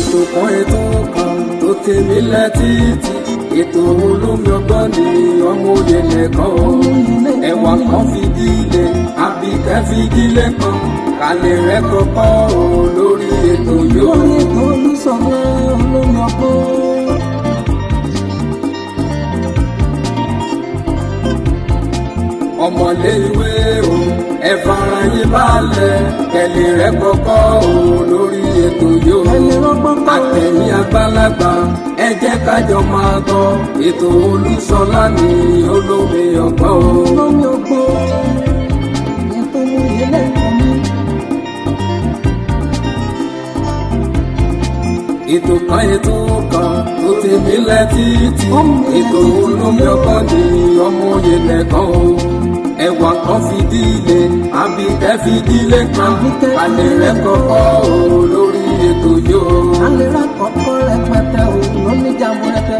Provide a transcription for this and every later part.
ètò kan tó tèmi létí ètò olómi ọgbọ́n ni ọmọ òye nìkan o ẹwà kan fìdílé àbíkẹ́ fìdílé kan kálẹ̀ rẹ̀ kọ́kọ́ o lórí ètò yóò. lórí ètò Olúṣọlá olómi ọgbọ́n. ọmọlé ìwé o ẹ fara yín balẹ̀ kẹlẹ̀ rẹ̀ kọ́kọ́ o lórí ètò yóò. àtẹ̀yìn àgbàlagbà ẹ jẹ́ kájọ máa gbọ́ ètò Olúṣọlá ní olómi ọgbọ́n o. olómi ọgbọ́n ètò ìyẹlẹ ìkànnì. ètò kan tó tèmi létí ètò olómi ọgbọ́n ní ọmọ òye nìkan o ẹwà kan fìdílé àbíkẹ́ fìdílé kan alẹ́ rẹ̀ kọ́kọ́ o lórí ètò yóò. alẹ́ rẹ̀ kọ́kọ́ rẹpẹtẹ o lóní jàmbó rẹpẹ.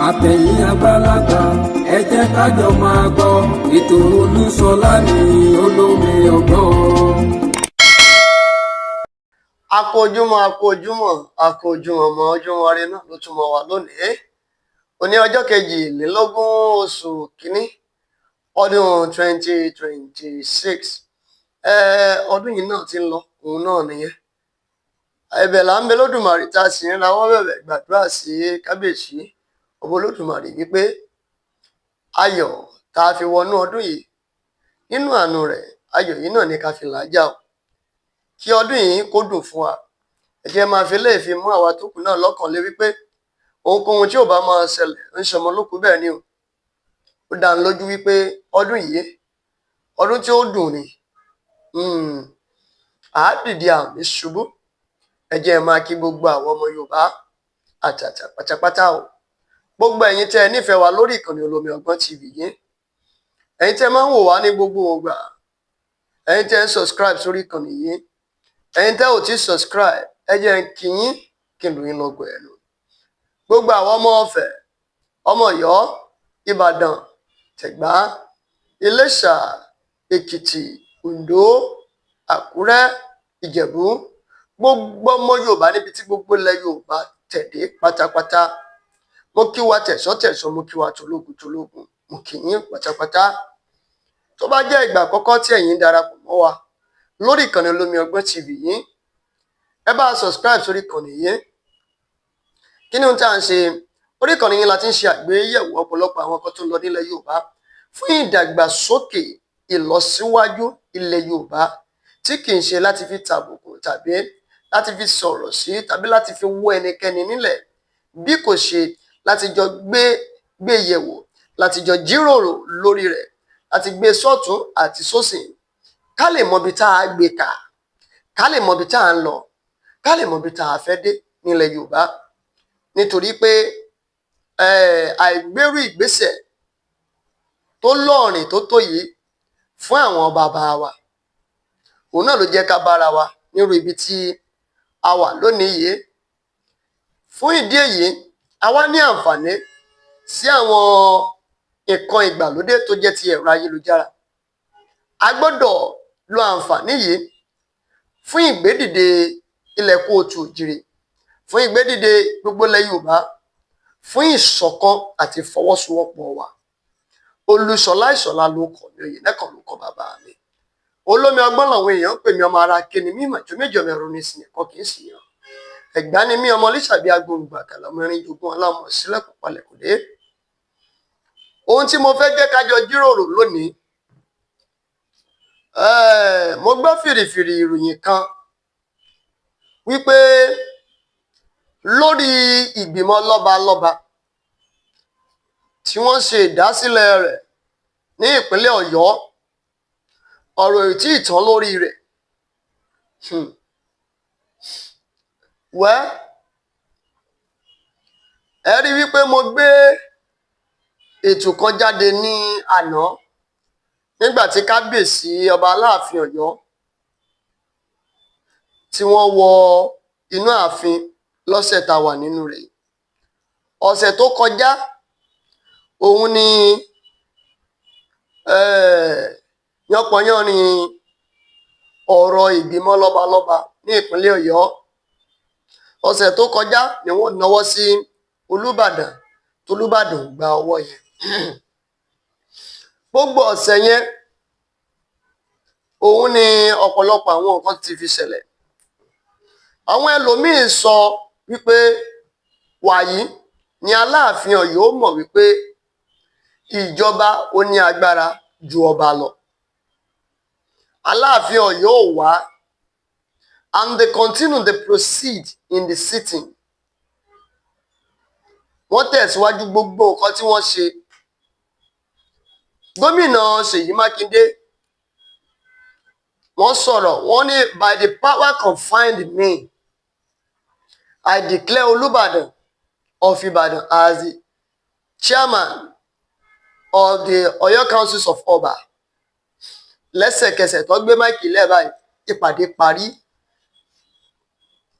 àtẹ̀yìn àgbàlagbà ẹ jẹ́ kájọ máa gbọ́ ètò Olúṣọlá ní olómi ọgbọ́n. akójúmọ́ mọ́ ojúmọ́ ire náà ló tún mọ́ wa lónìí òní ọjọ́ kejìlélógún oṣù kínní ọdún 2026 ọdún yìí náà ti ń lọ òun náà nìyẹn ẹ̀bẹ̀ là ń bẹ lódùmarè tá a sì ń rawọ́ bẹ̀bẹ̀ gbàdúrà sí kábíyèsí ọba olódùmarè wípé ayọ̀ tá a fi wọnú ọdún yìí nínú àánú rẹ̀ ayọ̀ yìí náà ní ká fi làájá o kí ọdún yìí kó dùn fún wa ẹ jẹ́ máa fi léèfì mú àwa tó kù náà lọ́kàn lé wípé ohunkóhun tí ò bá máa ṣẹlẹ̀ ń ṣọmọ lókù bẹ́ẹ̀ ni o ó dá ń lójú wípé ọdún yìí ọdún tí ó dùn ni àádìdí àmì ṣubú ẹ jẹ́ máa kí gbogbo àwọn ọmọ Yorùbá àtàtà pátápátá o gbogbo ẹ̀yin tẹ́ ẹ nífẹ̀ẹ́ wa lórí ìkànnì Olómi Ọgbọ́n TV yìí ẹ̀yin tẹ́ máa ń wò wá ní gbogbo ògbà ẹ̀yin tẹ́ ń subscribe sórí ìkànnì yìí ẹ̀yin tẹ́ ò tí subscribe ẹ jẹ́ kí yín kí n lù yín lọ́gọ̀ ẹ̀ lò gbogbo àwọn ọmọ Ọ̀fẹ́ ọmọ Ọ̀yọ́ Ìbàdàn Tẹ̀gbá Iléṣà Èkìtì Oǹdó Àkúrẹ́ Ìjẹ̀bú gbogbo ọmọ Yorùbá níbi tí gbogbo ilẹ̀ Yorùbá tẹ̀dé pátápátá mo kí wa tẹ̀sọ́ mo kí wa tológun mo kí yín pátápátá tó bá jẹ́ ìgbà àkọ́kọ́ tí ẹ̀yin darapọ̀ mọ́ wa lórí ìkànnì Olómi Ọgbọ́n TV yìí ẹ bá subscribe sórí ìkànnì yìí kí ni ohun tí a ń ṣe orí ìkànnì yìí la ti ń ṣe àgbéyẹ̀wò ọ̀pọ̀lọpọ̀ àwọn kan tó ń lọ nílẹ̀ Yorùbá fún ìdàgbàsókè ìlọsíwájú ilẹ̀ Yorùbá tí kì í ṣe láti fi tàbùkù tàbí láti fi sọ̀rọ̀ sí tàbí láti fi wọ́ ẹnikẹ́ni nílẹ̀ bí kò ṣe láti jọ gbé yẹ̀wò láti jọ jíròrò lórí rẹ̀ láti gbé sọ́tún àti sósìn ká lè mọbi tá a gbé ká lè mọbi tá a ń lọ ká lè mọbi tá a fẹ́ dé nílẹ̀ Yorùbá nítorí pé àìgbérú ìgbésẹ̀ tó lọ́ọ̀rìn tó tó yìí fún àwọn bàbá wa òun náà ló jẹ́ ká bára wa nírú ibi tí a wà lónìí yìí fún ìdí èyí a wá ní àǹfààní sí àwọn nǹkan ìgbàlódé tó jẹ́ ti ẹ̀rọ ayélujára a gbọ́dọ̀ lo àǹfààní yìí fún ìgbédìde ilẹ̀ kóòtù òjìrì fún ìgbédìde gbogbo ilẹ̀ Yorùbá fún ìṣọ̀kan àti ìfọwọ́sowọ́pọ̀ wa Olúṣọlá Ìṣọ̀lá ló kọ mi òye lẹ́kàn ló kọ bàbá mi Olómi Ọgbọ́n làwọn èèyàn ń pè mí ọmọ ara kéni mímọ̀ tó méjì ọmọ ẹ̀rọ ní ìsìn ẹ̀kọ́ kì í sì yàn Ẹ̀gbá ni mí ọmọ Lísàbí agbóhùngbà kàlámọ erin jogún aláàmọ sílẹ̀kùn palẹ̀kùndé ohun tí mo fẹ́ jẹ́ kájọ jíròrò lónìí mo gbọ́ fìrìfìrì ìròyìn kan wípé lórí ìgbìmọ̀ lọ́balọ́ba tí wọ́n ṣe ìdásílẹ̀ rẹ̀ ní ìpínlẹ̀ Ọ̀yọ́ ọ̀rọ̀ tí ìtàn lórí rẹ̀ ẹ rí wípé mo gbé ètò kan jáde ní àná nígbà tí kábíyèsí ọba Aláàfin Ọ̀yọ́ tí wọ́n wọ inú ààfin lọ́sẹ̀ tá a wà nínú rẹ̀ ọ̀sẹ̀ tó kọjá òun ni yánpọnyánrin ọ̀rọ̀ ìgbìmọ̀ lọ́balọ́ba ní ìpínlẹ̀ Ọ̀yọ́. Ọ̀sẹ̀ tó kọjá ni wọ́n náwó sí Olúbàdàn tolúbàdàn gba ọwọ́ yẹn. Gbogbo ọ̀sẹ̀ yẹn òun ni ọ̀pọ̀lọpọ̀ àwọn nǹkan ti fi ṣẹlẹ̀. Àwọn ẹlòmíín sọ wípé wàyí ni Aláàfin Ọ̀yọ́ mọ̀ wípé ìjọba ó ní agbára ju ọba lọ. Aláàfin Ọ̀yọ́ ò wá, and they continue to proceed in the sitting. Wọ́n tẹ̀síwájú gbogbo nǹkan tí wọ́n ṣe. Gómìnà Ṣèyí Mákindé wọ́n sọ̀rọ̀, wọ́n ní by the power confined in me, I declare Olúbàdàn of Ìbàdàn as the chairman of the Ọ̀yọ́ Councils of Ọba. Lẹ́sẹ̀kẹsẹ̀ tó gbé máìkì lẹ̀ báyìí, ìpàdé parí.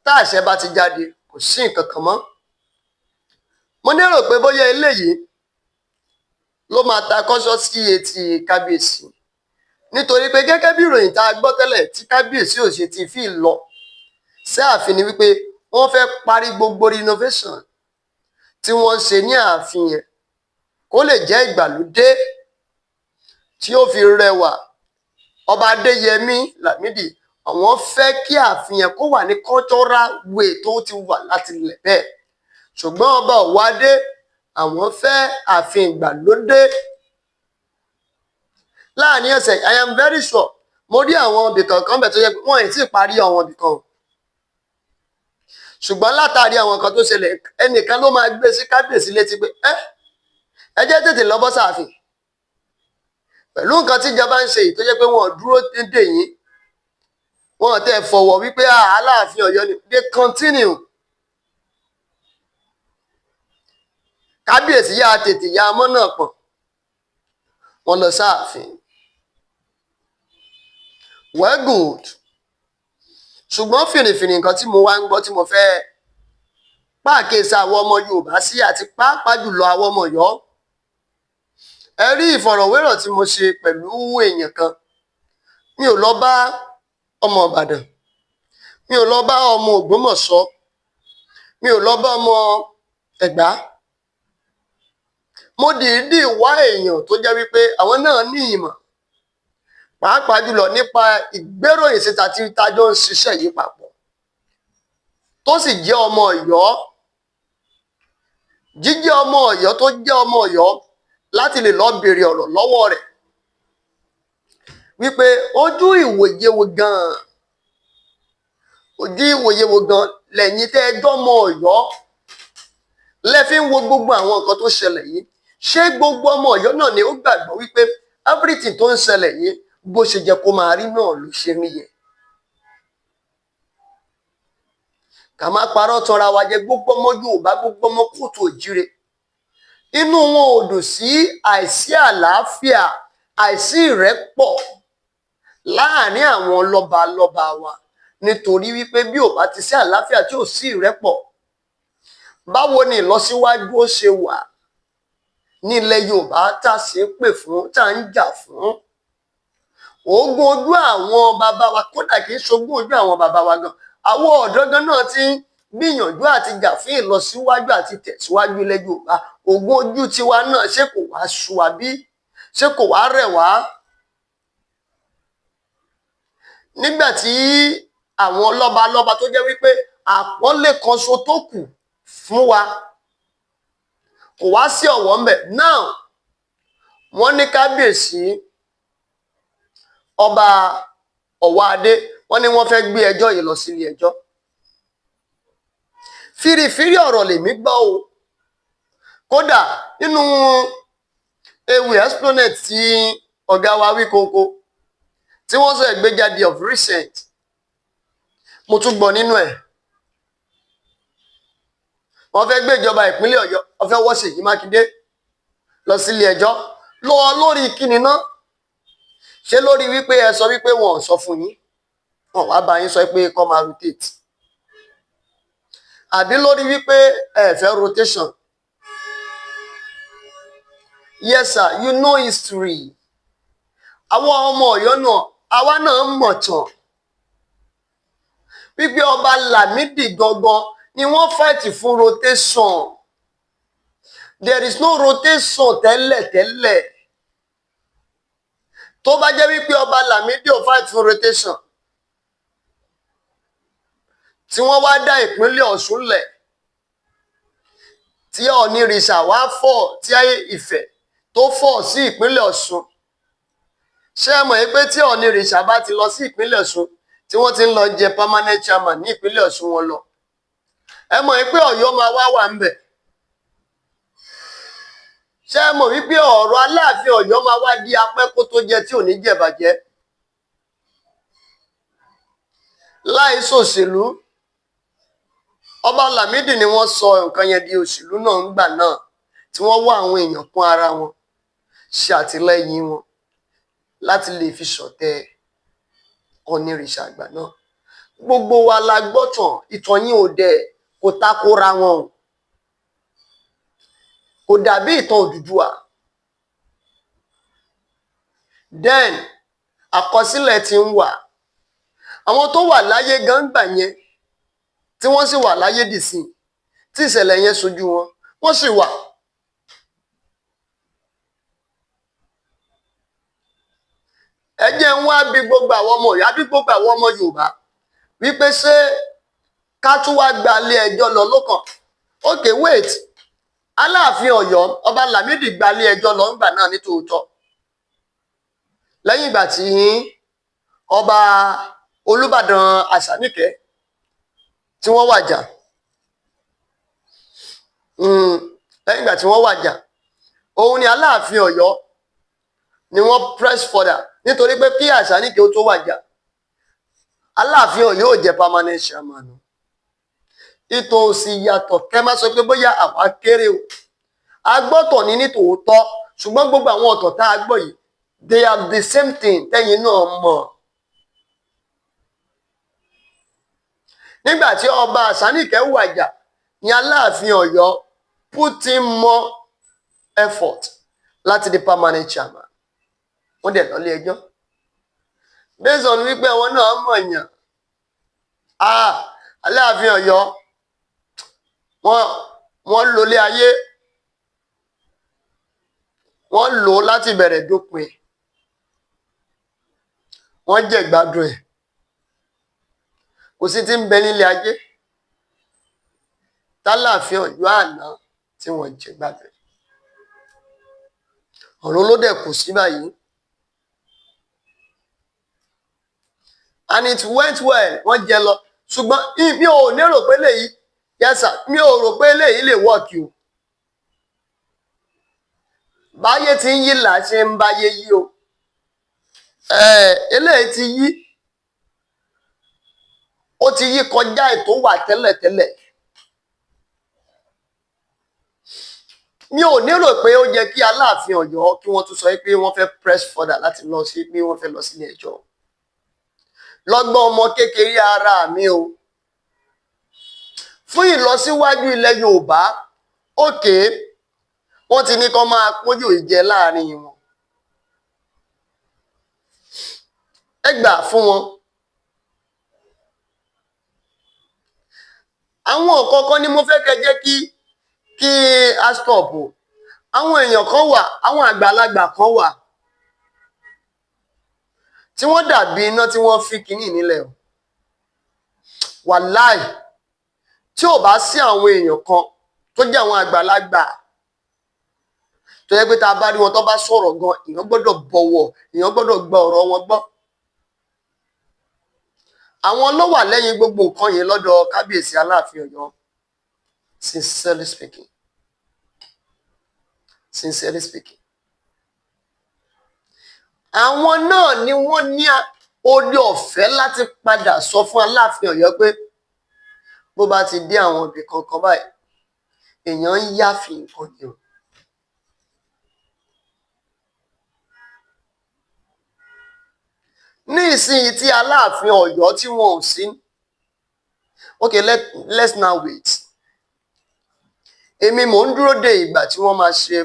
Tá àṣẹ bá ti jáde, kò sí nǹkan kan mọ́. Mo lérò pé bóyá eléyìí ló máa ta kọ́ṣọ́ sí etí kábíyèsí, nítorí pé gẹ́gẹ́ bí ìròyìn tá a gbọ́ tẹ́lẹ̀ tí kábíyèsí ò ṣe ti fi lọ sí ààfin ni wípé wọ́n fẹ́ parí gbogbo renovation tí wọ́n ń ṣe ní ààfin yẹn kó lè jẹ́ ìgbàlódé tí ó fi rẹwà. Ọba Adéyẹmí Lámídì àwọn fẹ́ kí ààfin yẹn kó wà ní cultural way tó ti wà láti ilẹ̀ bẹ́ẹ̀, ṣùgbọ́n ọba Ọ̀wádé àwọn fẹ́ ààfin ìgbàlódé. Láàrin ọ̀sẹ̀, I am very sure mo rí àwọn ibìkan kan bẹ̀ tó yẹ pé wọ́n ì tí ì parí àwọn ibìkan, ṣùgbọ́n látàrí àwọn nǹkan tó ṣẹlẹ̀ ẹnìkan ló máa gbé sí kábíyèsí létí pé ẹ jẹ́ tètè lọ bọ́ sáàfin. Pẹ̀lú nǹkan tí ìjọba ń ṣe yìí tó jẹ́ pé wọ́n dúró dédé yìí, wọ́n tẹ̀ fọ̀wọ̀ wípé Aláàfin Ọ̀yọ́ ni, they continue. Kábíyèsí yá tètè ya ọmọ náà pọ̀n, wọ́n lọ sáàfin. Well good. Ṣùgbọ́n fìrìfìrì nǹkan tí mo wá ń gbọ́ tí mo fẹ́ pàkíyèsí àwọn ọmọ Yorùbá sí àti pàápàá jùlọ àwọn ọmọ Ọ̀yọ́. Ẹ rí ìfọ̀rọ̀wérọ̀ tí mo ṣe pẹ̀lú èèyàn kan. Mi ò lọ bá ọmọ Ìbàdàn, mi ò lọ bá ọmọ Ògbómọ̀ṣọ́, mi ò lọ bá ọmọ Ẹ̀gbá. Mo dìídì wá èèyàn tó jẹ́ wípé àwọn náà ní ìmọ̀ pàápàá jùlọ nípa ìgbéròyìn síta tí tájọ́ ń ṣiṣẹ́ yìí papọ̀, tó sì jẹ́ ọmọ Ọ̀yọ́. Jíjẹ́ ọmọ Ọ̀yọ́ tó jẹ́ ọmọ Ọ̀yọ́ láti lè lọ béèrè ọ̀rọ̀ lọ́wọ́ rẹ̀ wípé ojú ìwòye wo gan lẹ́yìn tẹ́ ẹjọ́ ọmọ Ọ̀yọ́ lẹ fi ń wo gbogbo àwọn nǹkan tó ṣẹlẹ̀ yìí. Ṣé gbogbo ọmọ Ọ̀yọ́ náà ni ó gbàgbọ́ wípé everything tó ń ṣẹlẹ̀ yìí bó ṣe jẹ́ kó máa rí náà ló ṣe rí yẹn? Ká má parọ́ tanra wa jẹ, gbogbo ọmọ Yorùbá, gbogbo ọmọ kóòtù òjíire inú wọn ò dùn sí àìsí àlàáfíà, àìsí ìrẹ́pọ̀ láàrin àwọn lọ́balọ́ba wa, nítorí wípé bí ò bá ti sí àlàáfíà tí ò sí ìrẹ́pọ̀, báwo ni ìlọsíwájú ó ṣe wà nílẹ̀ Yorùbá tá a ṣe pè fún, tá a ń jà fún? Ogún ojú àwọn bàbá wa, kódà kì í ṣogún ojú àwọn bàbá wa gan, àwọn ọ̀dọ́ gan náà ti ń gbìyànjú àti jà fún ìlọsíwájú àti tẹ̀síwájú ilẹ̀ Yorùbá. Ogún ojú tiwa náà ṣé kò wá sú wa bí? Ṣé kò wá rẹ̀ wá? Nígbà tí àwọn lọ́balọ́ba tó jẹ́ wípé àpọ́nlé kan ṣo tó kù fún wa kò wá sí ọ̀wọ̀ ń bẹ̀. Now wọ́n ní kábíyèsí ọba Ọ̀wádé, wọ́n ní wọ́n fẹ́ gbé ẹjọ́ yìí lọ sí ilé ẹjọ́. Fìrìfìrì ọ̀rọ̀ lèmi gbọ́ o. Kódà nínú ewì exponent tí ọ̀gá wa Wíkóńkó tí wọ́n sọ ẹ̀gbẹ́ jáde of recent, mo tún gbọ́ nínú ẹ̀. Wọ́n fẹ́ gbé ìjọba ìpínlẹ̀ Ọ̀yọ́, wọ́n fẹ́ wọ́ Ṣèyí Mákindé lọ sí ilé ẹjọ́. Lọ lórí kíni náà? Ṣé lórí wípé ẹ sọ wípé wọn ò sọ fún yín, wọn wá bá yín sọ pé kó máa rotate? Àbí lórí wípé ẹ fẹ́ rotation? Yes sir, you know history. Àwọn ọmọ Ọ̀yọ́ náà, àwa náà mọ̀ tán. wípé ọba Lámídì gangan ni wọ́n fight fún rotation. There is no rotation tẹ́lẹ̀. Tó bá jẹ́ wípé ọba Lámídì ò fight fún rotation, tí wọ́n wá dá ìpínlẹ̀ Ọ̀ṣun lẹ̀, tí Ọ̀nìrìṣà wá fọ̀, tí Ifẹ̀ tó fọ̀ sí ìpínlẹ̀ Ọ̀ṣun, ṣé ẹ mọ̀ pé tí Ọ̀nìrìṣà bá ti lọ sí ìpínlẹ̀ Ọ̀ṣun, tí wọ́n ti ń lọ jẹ permanent chairman ní ìpínlẹ̀ Ọ̀ṣun wọn lọ, ẹ mọ̀ pé Ọ̀yọ́ máa wà ń bẹ̀. Ṣé ẹ mọ̀ wípé ọ̀rọ̀ Aláàfin Ọ̀yọ́ máa wá di apẹ́ kó tó jẹ tí ò ní jẹ̀bàjẹ́? Láì ṣòṣèlú, ọba Lámídì ni wọ́n sọ nǹkan yẹn di òṣèlú náà ńgbà náà, tí wọ́n wá àwọn èèyàn kún ara wọn, ṣe àtìlẹ́yìn wọn láti lè fi ṣọ̀tẹ̀ Ọ̀nìrìṣà àgbà náà. Gbogbo wa la gbọ́ tán, ìtàn yín ò dẹ̀ kò takora wọn o. Kò dàbí ìtàn Odùduwà. Then àkọsílẹ̀ ti ń wà. Àwọn tó wà láyé gangba yẹn, tí wọ́n sì wà láyé dìsìn, tí ìṣẹ̀lẹ̀ yẹn ṣojú wọn, wọ́n sì wà. Ẹ jẹ́ ń wá bí gbogbo àwọn ọmọ Ọ̀yọ́, bí gbogbo àwọn ọmọ Yorùbá, wípé ṣé ká tún wá gba ilé ẹjọ́ lọ lókàn? Okay, wait. Aláàfin Ọ̀yọ́ ọba Lámídì gba ilé ẹjọ́ lọ ńgbà náà ní tòótọ́. Lẹ́yìn ìgbà tí ọba Olúbàdàn Àṣàníkẹ́ tí wọ́n wàjà, lẹ́yìn ìgbà tí wọ́n wàjà, òun ni Aláàfin Ọ̀yọ́ ni wọ́n press further, nítorí pé kí Àṣàníkẹ́ ó tó wàjà, Aláàfin Ọ̀yọ́ ò jẹ́ permanent chairman. Ìtàn òsì yàtọ̀, kẹ́ má sọ pé bóyá àwa kéré o. Agbọ́tọ̀ ní tòótọ́, ṣùgbọ́n gbogbo àwọn ọ̀tọ̀ tá a gbọ́ yìí, they are the same thing tẹ́yin náà mọ̀. Nígbà tí ọba Àṣàníkẹ́ wàjà, ni Aláàfin Ọ̀yọ́ put in more effort láti di permanent chairman. Wọ́n dẹ̀ lọ ilé ẹjọ́. Based on wípé àwọn náà mọ̀ yàn. Aláàfin Ọ̀yọ́ wọ́n lò lé ayé, wọ́n lò láti bẹ̀rẹ̀ dópin, wọ́n jẹ ìgbádùn ẹ̀. Kò sí tí ń bẹ nílé ayé t'Aláàfin Ọ̀yọ́ àná tí wọ́n jẹ ìgbádùn ẹ̀. Ọ̀run ló dẹ̀ kù sí báyìí. And it went well, wọ́n jẹ lọ. Ṣùgbọ́n mi ò lérò pé léyìí, yes sir, mi ò rò pé léyìí lè work o. Báyé tí ń yí là ṣe ń báyé yí o. Eléyìí ti yí. Ó ti yí kọjá ètò wà tẹ́lẹ̀tẹ́lẹ̀. Mi ò lérò pé ó yẹ kí Aláàfin Ọ̀yọ́ kí wọ́n tún sọ pé wọ́n fẹ́ press further láti lọ sí pé wọ́n fẹ́ lọ sílé ẹjọ́. Lọ́gbọ́n ọmọ kékeré ara mi o. Fún ìlọsíwájú ilẹ̀ Yorùbá, òkè wọ́n ti ní kó máa pójú ìjẹ láàrin wọn. Ẹ gbà fún wọn. Àwọn kọ̀ọ̀kan ni mo fẹ́ kẹ́ jẹ́ kí a stop o. Àwọn èèyàn kan wà, àwọn àgbàlagbà kan wà, tí wọ́n dàbí iná tí wọ́n fi kìíní nílẹ̀ o. Wàláì, tí ò bá sí àwọn èèyàn kan tó jẹ́ àwọn àgbàlagbà, tó yẹ pé tá a bá rí wọn tó bá sọ̀rọ̀ gan, èèyàn gbọ́dọ̀ bọ̀wọ̀, èèyàn gbọ́dọ̀ gba ọ̀rọ̀ wọn gbọ́. Àwọn ló wà lẹ́yìn gbogbo nǹkan yẹn lọ́dọ̀ kábíyèsí Aláàfin Ọ̀yọ́. Sincerely speaking. Sincerely speaking. Àwọn náà ni wọ́n ní oore ọ̀fẹ́ láti padà sọ fún Aláàfin Ọ̀yọ́ pé bó bá ti dé àwọn ibì kankan báyìí, èèyàn ń yáfi nǹkan ni o. Ní ìsinyìí tí Aláàfin Ọ̀yọ́ tí wọn ò sí. Okay, let's now wait. Èmi mò ń dúró de ìgbà tí wọ́n máa ṣe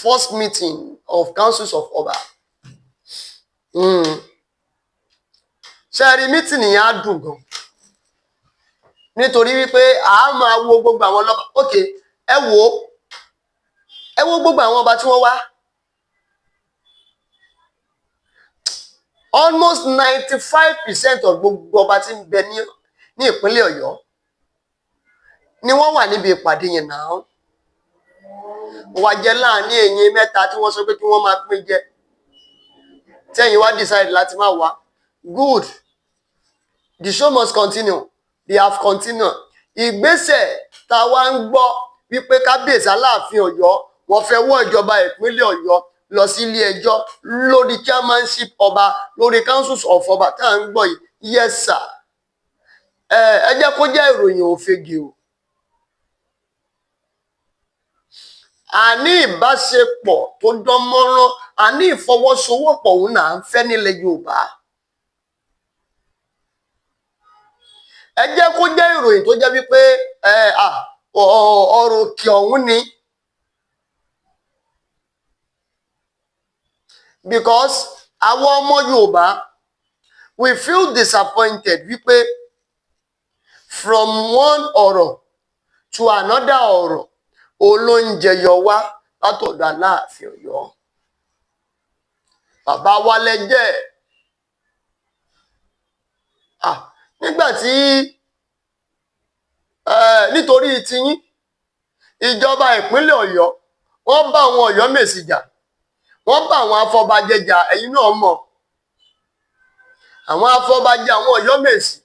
first meeting of councils of Ọba. ṣẹ́ẹ̀rí mítìnì yẹn á dùn gan nítorí wípé a máa wo gbogbo àwọn lọ́ba ókè ẹ wo gbogbo àwọn ọba tí wọ́n wá almost 95% of gbogbo ọba tí ń bẹ ní ìpínlẹ̀ Ọ̀yọ́ ni wọ́n wà níbi ìpàdé yẹn náà wà jẹ́ láàrin èyí mẹ́ta tí wọ́n sọ pé kí wọ́n máa pín jẹ tẹ́yìn wá decide láti máa wá good the show must continue they have continued ìgbésẹ̀ tá a wá ń gbọ́ wípé kábíyèsí Aláàfin Ọ̀yọ́ wọ́n fẹ́ wọ́ ìjọba ìpínlẹ̀ Ọ̀yọ́ lọ sí ilé ẹjọ́ lórí chairmanship ọba lórí councils of ọba tá à ń gbọ́ yìí yes sir ẹ jẹ́ kó jẹ́ ìròyìn òfegè o àní ìbáṣepọ̀ tó dán mọ́rán àní ìfọwọ́sowọ́pọ̀ òun náà ń fẹ́ nílẹ̀ Yorùbá ẹ jẹ́ kó jẹ́ ìròyìn tó jẹ́ wípé ọ̀rọ̀ òkè ọ̀hún ni because àwọn ọmọ Yorùbá we feel disappointed wípé from one ọ̀rọ̀ to another ọ̀rọ̀ olóúnjẹ yọ wá látọ̀dọ̀ Aláàfin Ọ̀yọ́ bàbá wa lẹ́jẹ̀ nígbà tí nítorí tiyín ìjọba ìpínlẹ̀ Ọ̀yọ́ wọ́n bá àwọn Ọ̀yọ́mèsì jà wọ́n bá àwọn afọbajẹ jà ẹ̀yin náà mọ̀ àwọn afọbajẹ àwọn Ọ̀yọ́mèsì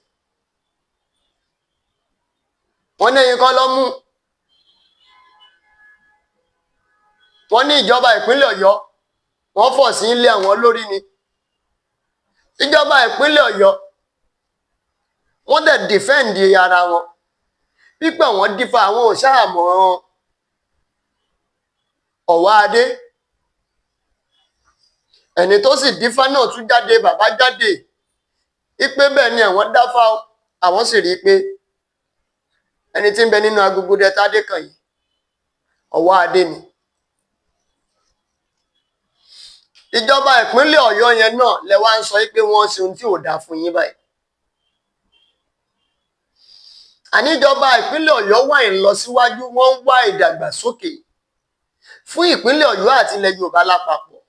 wọ́n ní ẹ̀yin kan lọ mú wọ́n ní ìjọba ìpínlẹ̀ Ọ̀yọ́ wọ́n fọ̀ sí ilé àwọn lórí ni ìjọba ìpínlẹ̀ Ọ̀yọ́ wọ́n dẹ̀ defend ara wọn pípẹ́ àwọn dífá àwọn òṣàmọ́ Ọ̀wáadé ẹni tó sì dífá náà tún jáde bàbá jáde ipe bẹ́ẹ̀ ni àwọn dáfá àwọn sì rí i pé ẹni tí ń bẹ nínú agogo dẹ́tádé kan yìí Ọ̀wáadé ni ìjọba ìpínlẹ̀ Ọ̀yọ́ yẹn náà lẹ wá ń sọ pé wọ́n ṣe ohun tí ò dáa fún yín báyìí àníjọba ìpínlẹ̀ Ọ̀yọ́ wà ìlọsíwájú wọ́n ń wá ìdàgbàsókè fún ìpínlẹ̀ Ọ̀yọ́ àti ilẹ̀ Yorùbá lápapọ̀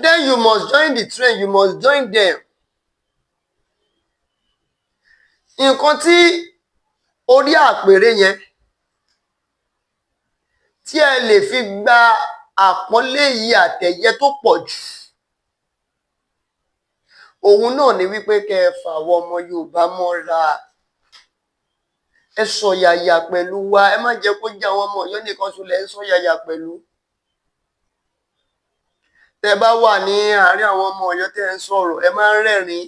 then you must join the train you must join them nǹkan tí orí àpèrè yẹn tí ẹ lè fi gba àpọ́nlé yìí àtẹ̀yẹ tó pọ̀ jù òun náà ni wípé kẹ́ ẹ fà àwọn ọmọ Yorùbá mọ́ra ẹ sọ yàyà pẹ̀lú wa ẹ má jẹ́ kó jẹ́ àwọn ọmọ Ọ̀yọ́ nìkan ṣùlẹ̀ ẹ sọ yàyà pẹ̀lú tẹ́ bá wà ní àárín àwọn ọmọ Ọ̀yọ́ tẹ́ ń sọ̀rọ̀ ẹ máa ń rẹ́rìn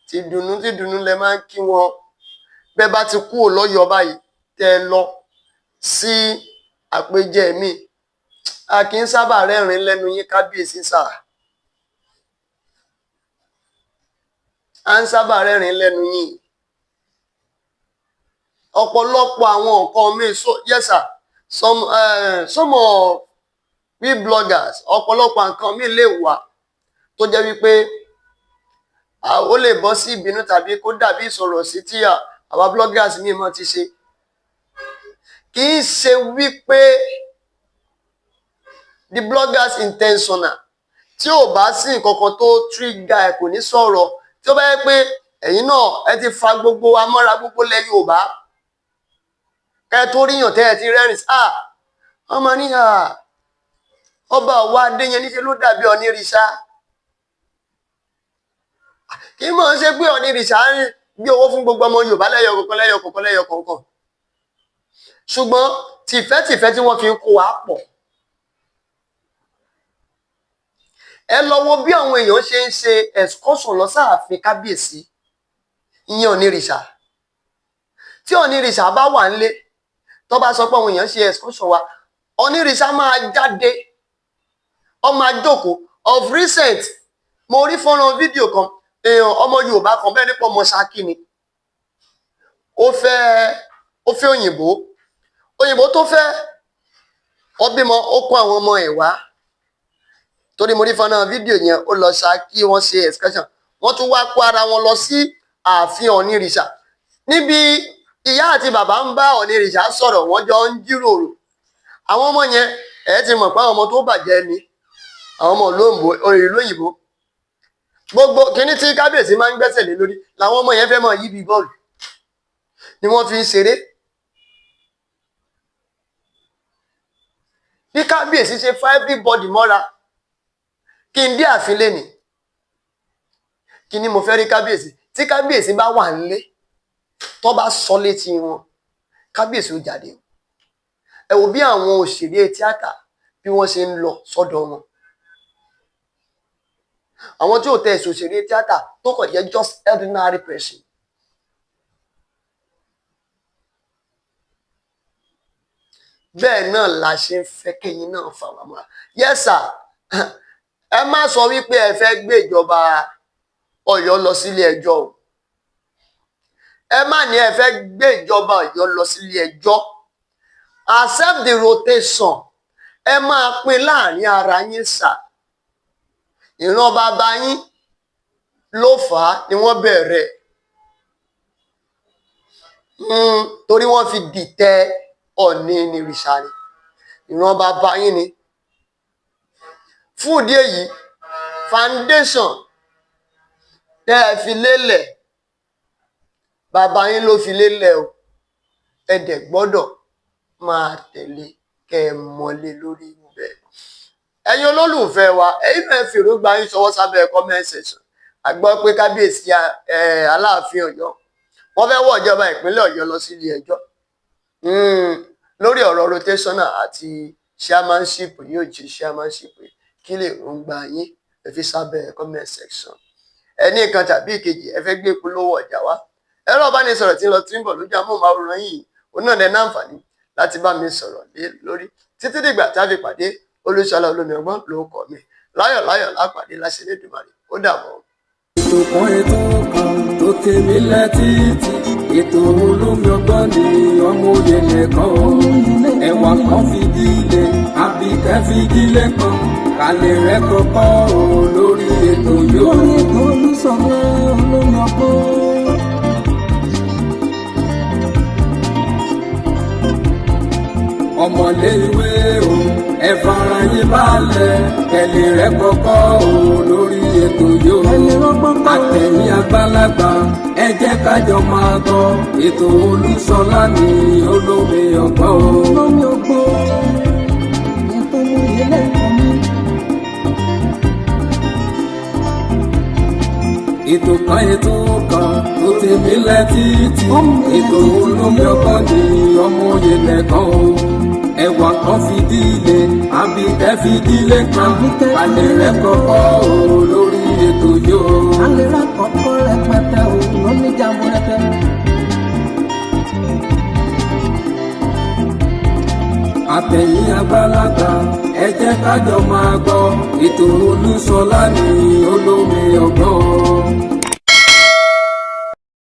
tìdùnnú lẹ máa ń kí wọn bẹ́ẹ̀ bá ti kúrò lọ́yọ̀ọ́ báyìí tẹ́ lọ sí àpèjẹ mi a kì í sábà rẹ́rìn lẹ́nu yín kábíyèsí sáà à ń sábà rẹ́rìn lẹ́nu yín ọ̀pọ̀lọpọ̀ àwọn nǹkan mi yes sir some of we bloggers ọ̀pọ̀lọpọ̀ nǹkan mi lè wà tó jẹ́ wípé ó lè bọ́ sí ìbínú tàbí kó dàbí ìsọ̀rọ̀ sí tí àwa bloggers mi mọ́ ti ṣe kì í ṣe wípé the bloggers intentional tí ò bá sí nǹkan kan tó trigger ẹ̀ kò ní sọ̀rọ̀ tí ó bá yẹ pé ẹ̀yin náà ẹ ti fa gbogbo amọ́ra gbogbo lẹ Yorùbá kẹ́ tó ríyàn tẹ́ ẹ ti rẹ́rìn ọmọ ní ọba Ọ̀wáadé yẹn níṣẹ́ ló dàbí onírìṣà kì í mọ̀ ṣe pé onírìṣà ń gbé owó fún gbogbo ọmọ Yorùbá lẹ́yọkọ̀ọ̀kan ṣùgbọ́n tìfẹ́tìfẹ́ tí wọ́n fi ń kó wa pọ̀ ẹ lọ wo bí àwọn èèyàn ṣe ń ṣe excursion lọ sáàfin kábíyèsí ìyẹn onírìṣà tí onírìṣà bá wà nílé tó bá sọ pé àwọn èèyàn ṣe excursion wa onírìṣà máa jáde ó máa jókòó of recent mo rí fọ́nrán fídíò kan èèyàn ọmọ Yorùbá kan bẹ́ẹ̀ nípa ọmọ Ṣakí ni ó fẹ́ òyìnbó tó fẹ́ ó bímọ ó kó àwọn ọmọ ẹ̀ wá torí mo rí fọ́nrán fídíò yẹn ó lọ Ṣakí wọ́n ṣe excursion wọ́n tún wá kó ara wọn lọ sí ààfin Ọ̀nìrìṣà níbi ìyá àti bàbá ń bá Ọ̀nìrìṣà sọ̀rọ̀ wọ́n jọ ń jíròrò àwọn ọmọ yẹn ẹ ti mọ̀ pé àwọn ọmọ tó bàjẹ́ ni àwọn ọmọ ìlú òyìnbó gbogbo kíní tí kábíyèsí máa ń gbẹ́sẹ̀ lé lórí làwọn ọmọ yẹn fẹ́ mọ̀ yí bí bọ́ọ̀lù ni wọ́n fi ń ṣeré bí kábíyèsí ṣe fa everybody mọ́ra kí n dé ààfin lénìí kí ni mo fẹ́ rí kábíyèsí tí kábíyèsí bá wà nílé tó bá sọ létí wọn kábíyèsí ó jáde ẹ wò bí àwọn òṣèré tíátà bí wọ́n ṣe ń lọ sọ́dọ̀ wọn àwọn tí ò tẹ ẹ̀sùn òṣèré tíátà tó kàn jẹ́ just ordinary person bẹ́ẹ̀ náà la ṣe ń fẹ́ kẹ́yìn náà fà wá mọ́ra yes sir ẹ má sọ wípé ẹ fẹ́ gbé ìjọba Ọ̀yọ́ lọ sílé ẹjọ́ o ẹ má ní ẹ fẹ́ gbé ìjọba Ọ̀yọ́ lọ sílé ẹjọ́ accept the rotation ẹ máa pín láàrin ara yín sà ìran bàbá yín ló fà á ni wọ́n bẹ̀rẹ̀ torí wọ́n fi dìtẹ̀ Ọ̀nìrìṣà ni ìran bàbá yín ni fún ìdí èyí foundation tẹ́ ẹ fi lélẹ̀ bàbá yín ló fi lélẹ̀ o ẹ dẹ̀ gbọ́dọ̀ máa tẹ̀lé kẹ́ ẹ mọ́lé lórí ibẹ̀ ẹ̀yin olólùfẹ́ wa ẹ̀yin náà fi èròǹgbà yín ṣọwọ́ sábẹ́ comment section a gbọ́ pé kábíyèsí Aláàfin Ọ̀yọ́ wọ́n fẹ́ wọ́ ìjọba ìpínlẹ̀ Ọ̀yọ́ lọ sí ilé ẹjọ́ lórí ọ̀rọ̀ rotational àti chairmanship yóò jí chairmanship kí lè rògbà yín ẹ fi sábẹ́ comment section ẹni kan tàbí ìkejì ẹ fẹ́ gbé ìpolówó ọjà wá ẹ̀rọ ìbánisọ̀rọ̀ tí ń lọ tí ń bọ̀ lójú amóhùnmáwòrán yìí òun náà ní àǹfààní láti bá mi sọ̀rọ̀ lé lórí títí dìgbà tí a fi pàdé Olúṣọlá Olómiọgbọ́n ló kọ́ mi láyọ̀ lápàdé láṣẹ Elédùmarè ó dàbọ̀. ètò kan tó tèmi létí ètò Olómiọgbọ́n ni ọmọ òye nìkan ẹ̀wà kan fìdílé Àbíkẹ́ fìdílé kan kálẹ̀ rẹ̀ kọ́kọ́ lórí ètò yóò. ètò Olúṣọlá Olómiọgbọ́n. ọmọlé ìwé o ẹ fara yín balẹ̀ kẹlẹ̀ rẹ kọ́kọ́ o lórí ètò yóò àtẹ̀yìn àgbàlagbà ẹ jẹ́ kájọ máa gbọ́ ètò Olúṣọlá ní Olómiọgbọ́n o. Olómiọgbọ́n ètò ìyẹlẹ ìkànnì. ètò kan tó tèmi létí ètò Olómiọgbọ́n ní ọmọ òye nìkan o ẹ̀wà kan fìdílé Àbíkẹ́ fìdílé kan alẹ́ rẹ̀ kọ́kọ́ o lórí ètò yóò. alẹ́ rẹ̀ kọ́kọ́ rẹpẹtẹ o lóní jàmbó rẹpẹ. àtẹ̀yìn àgbàlagbà ẹ jẹ́ kájọ máa gbọ́ ètò Olúṣọlá ní Olómiọgbọ́n.